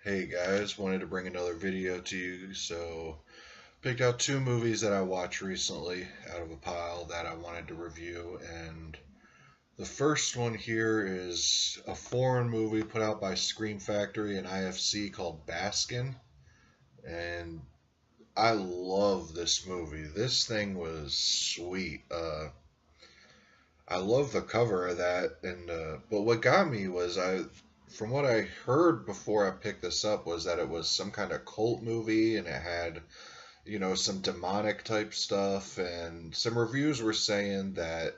Hey guys, wanted to bring another video to you, so picked out two movies that I watched recently out of a pile that I wanted to review, and the first one here is a foreign movie put out by Scream Factory and IFC called Baskin, and I love this movie. This thing was sweet. I love the cover of that, and but what got me was from what I heard before I picked this up, was that it was some kind of cult movie, and it had, some demonic type stuff, and some reviews were saying that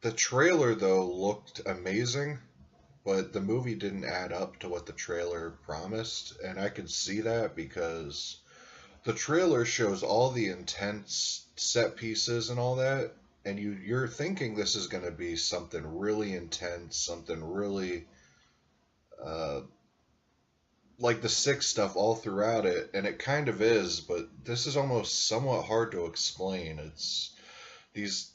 the trailer though looked amazing, but the movie didn't add up to what the trailer promised, and I could see that because the trailer shows all the intense set pieces and all that, and you're thinking this is going to be something really intense, something really uh, like the sick stuff all throughout it, and it kind of is, but this is almost somewhat hard to explain. It's these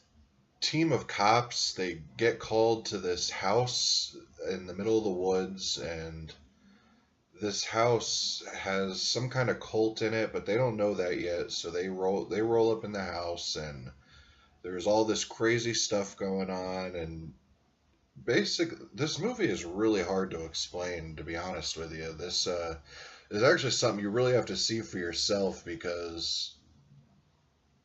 team of cops, they get called to this house in the middle of the woods, and this house has some kind of cult in it, but they don't know that yet. So they roll up in the house, and there's all this crazy stuff going on. And this movie is really hard to explain, to be honest with you. This is actually something you really have to see for yourself, because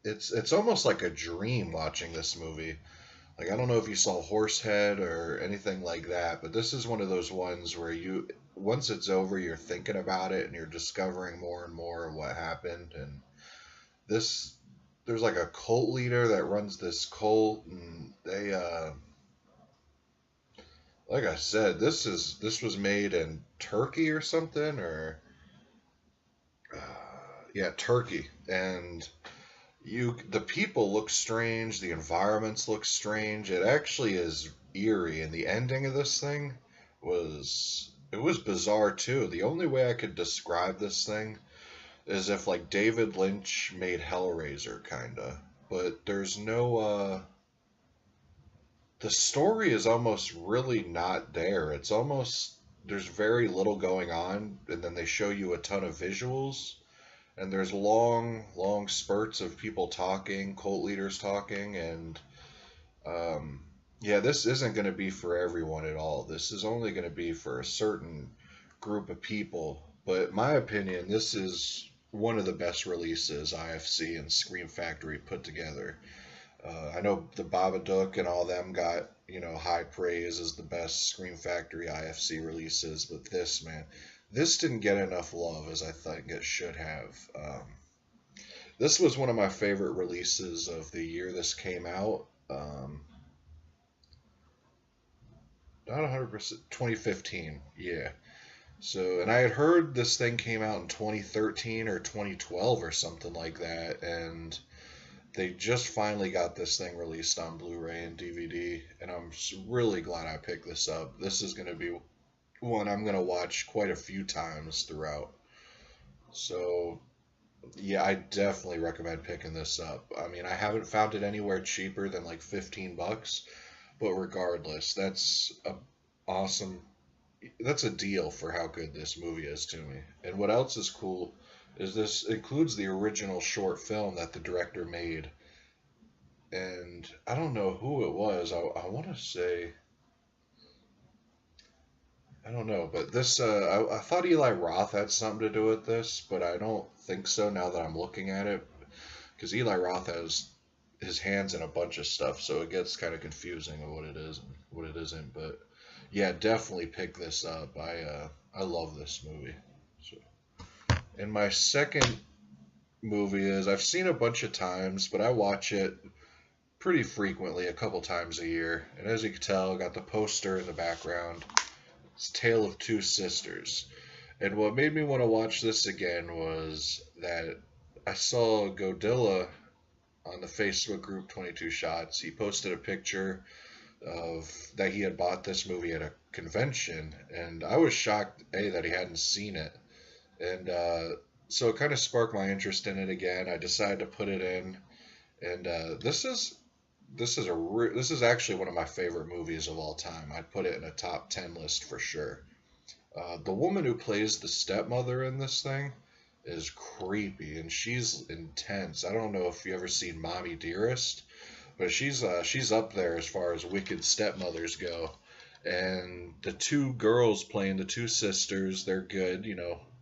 it's almost like a dream watching this movie. Like, I don't know if you saw Horsehead or anything like that, but this is one of those ones where once it's over, you're thinking about it and you're discovering more and more of what happened. And this, there's like a cult leader that runs this cult, and like I said, this was made in Turkey or something, or yeah, Turkey, and the people look strange, the environments look strange. It actually is eerie, and the ending of this thing was bizarre too. The only way I could describe this thing is if like David Lynch made Hellraiser kinda. But there's no the story is almost really not there. It's almost there's very little going on, and then they show you a ton of visuals, and there's long, long spurts of people talking, cult leaders talking, and yeah, this isn't going to be for everyone at all. This is only going to be for a certain group of people. But in my opinion, this is one of the best releases IFC and Scream Factory put together. I know the Babadook and all them got, high praise as the best Scream Factory IFC releases, but this, man, this didn't get enough love as I think it should have. This was one of my favorite releases of the year this came out. Not 100%, 2015, yeah. So, and I had heard this thing came out in 2013 or 2012 or something like that, and they just finally got this thing released on Blu-ray and DVD, and I'm really glad I picked this up. This is going to be one I'm going to watch quite a few times throughout. So, yeah, I definitely recommend picking this up. I mean, I haven't found it anywhere cheaper than like 15 bucks, but regardless, awesome. That's a deal for how good this movie is to me. And what else is cool is this includes the original short film that the director made. And I don't know who it was. I want to say, I don't know, but I thought Eli Roth had something to do with this, but I don't think so now that I'm looking at it, because Eli Roth has his hands in a bunch of stuff, so it gets kind of confusing of what it is and what it isn't. But yeah, definitely pick this up. I love this movie. So, and my second movie is I've seen a bunch of times, but I watch it pretty frequently, a couple times a year. And as you can tell, I got the poster in the background. It's Tale of Two Sisters. And what made me want to watch this again was that I saw Godilla on the Facebook group 22 Shots. He posted a picture of that he had bought this movie at a convention, and I was shocked that he hadn't seen it, and so it kind of sparked my interest in it again. I decided to put it in, and this is actually one of my favorite movies of all time. I'd put it in a top 10 list for sure. The woman who plays the stepmother in this thing is creepy, and she's intense. I don't know if you ever seen Mommy Dearest, but she's up there as far as wicked stepmothers go. And the two girls playing the two sisters, they're good,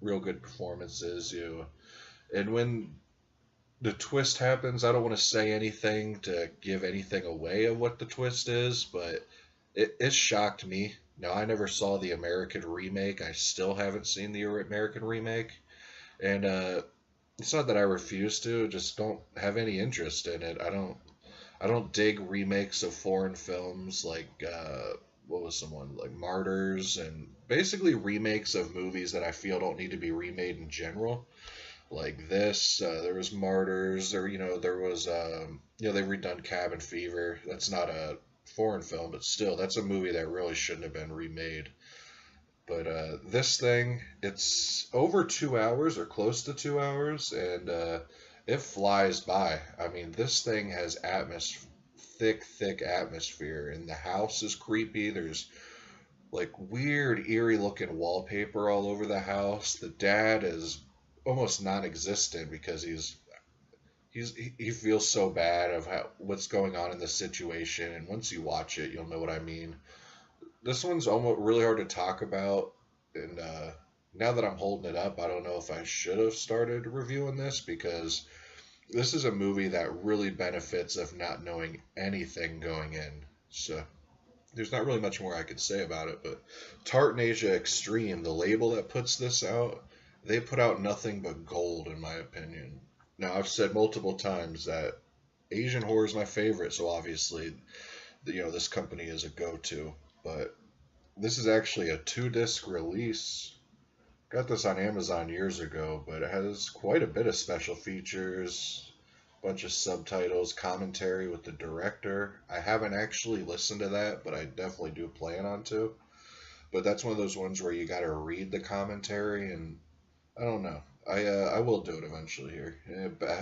real good performances. And when the twist happens, I don't want to say anything to give anything away of what the twist is, but it shocked me. Now, I never saw the American remake. I still haven't seen the American remake. And it's not that I refuse to, just don't have any interest in it. I don't dig remakes of foreign films like what was someone like Martyrs, and basically remakes of movies that I feel don't need to be remade in general. Like this, there was Martyrs, or there was they redone Cabin Fever. That's not a foreign film, but still, that's a movie that really shouldn't have been remade. But this thing, it's over 2 hours or close to 2 hours, and it flies by. I mean, this thing has thick, thick atmosphere, and the house is creepy. There's like weird, eerie looking wallpaper all over the house. The dad is almost non-existent because he feels so bad of what's going on in the situation, and once you watch it, you'll know what I mean. This one's almost really hard to talk about, and now that I'm holding it up, I don't know if I should have started reviewing this, because this is a movie that really benefits of not knowing anything going in. So there's not really much more I could say about it, but Tartanasia Extreme, the label that puts this out, they put out nothing but gold, in my opinion. Now, I've said multiple times that Asian horror is my favorite, so obviously, this company is a go-to. But this is actually a 2-disc release. Got this on Amazon years ago, but it has quite a bit of special features, bunch of subtitles, commentary with the director. I haven't actually listened to that, but I definitely do plan on to. But that's one of those ones where you got to read the commentary, and I don't know. I will do it eventually here.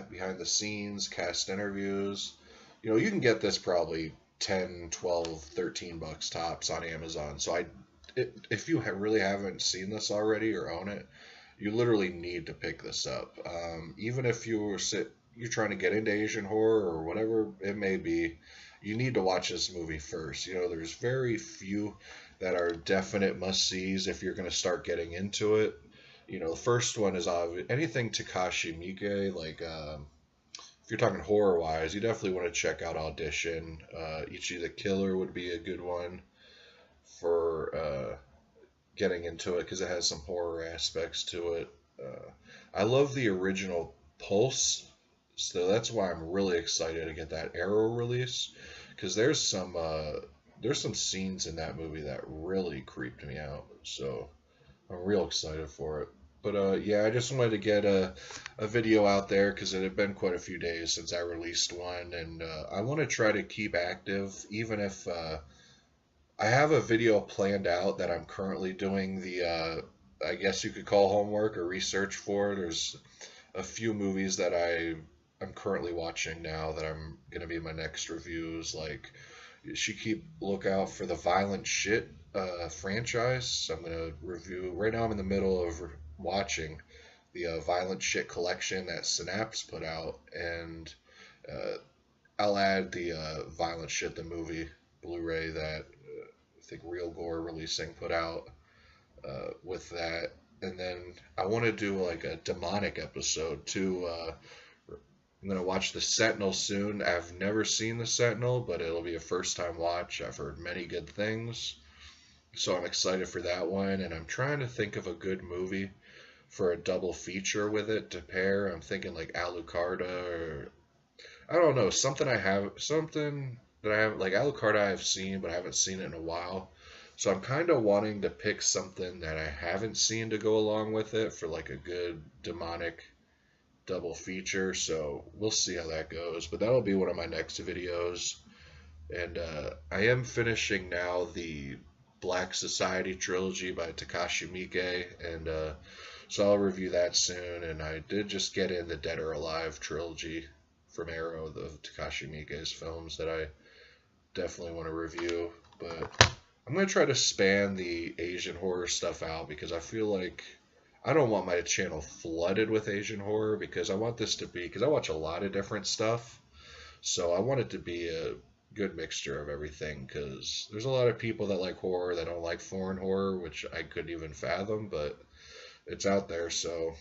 Behind the scenes, cast interviews. You can get this probably 10, 12, 13 bucks tops on Amazon. So if you really haven't seen this already or own it, you literally need to pick this up. Even if you're trying to get into Asian horror or whatever it may be, you need to watch this movie first. There's very few that are definite must-sees if you're going to start getting into it. The first one is anything Takashi Miike, like if you're talking horror-wise, you definitely want to check out Audition. Ichi the Killer would be a good one for getting into it, because it has some horror aspects to it. I love the original Pulse, so that's why I'm really excited to get that Arrow release, because there's some scenes in that movie that really creeped me out. So I'm real excited for it. But yeah, I just wanted to get a video out there because it had been quite a few days since I released one, and I want to try to keep active, even if I have a video planned out that I'm currently doing the, I guess you could call homework or research for. There's a few movies that I'm currently watching now that I'm going to be my next reviews. Like, you should keep lookout for the Violent Shit franchise. I'm going to review, right now I'm in the middle of watching the Violent Shit collection that Synapse put out, and I'll add the Violent Shit, the movie Blu-ray that I think Real Gore Releasing put out with that. And then I want to do like a demonic episode too. I'm going to watch The Sentinel soon. I've never seen The Sentinel, but it'll be a first-time watch. I've heard many good things, so I'm excited for that one. And I'm trying to think of a good movie for a double feature with it to pair. I'm thinking like Alucarda, or I don't know, something that I have, like Alucarda I've seen, but I haven't seen it in a while. So I'm kind of wanting to pick something that I haven't seen to go along with it for like a good demonic double feature. So we'll see how that goes, but that'll be one of my next videos. And I am finishing now the Black Society trilogy by Takashi Miike, and so I'll review that soon. And I did just get in the Dead or Alive trilogy from Arrow, of Takashi Miike's films, that I definitely want to review. But I'm gonna try to span the Asian horror stuff out because I feel like I don't want my channel flooded with Asian horror because I want this to be because I watch a lot of different stuff. So I want it to be a good mixture of everything because there's a lot of people that like horror that don't like foreign horror, which I couldn't even fathom, but it's out there. So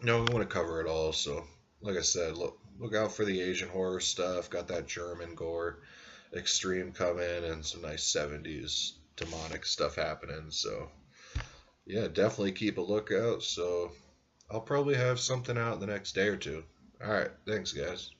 no, we want to cover it all. So like I said, look out for the Asian horror stuff. Got that German gore extreme coming and some nice 70s demonic stuff happening. So yeah, definitely keep a lookout. So I'll probably have something out in the next day or two. All right, thanks guys.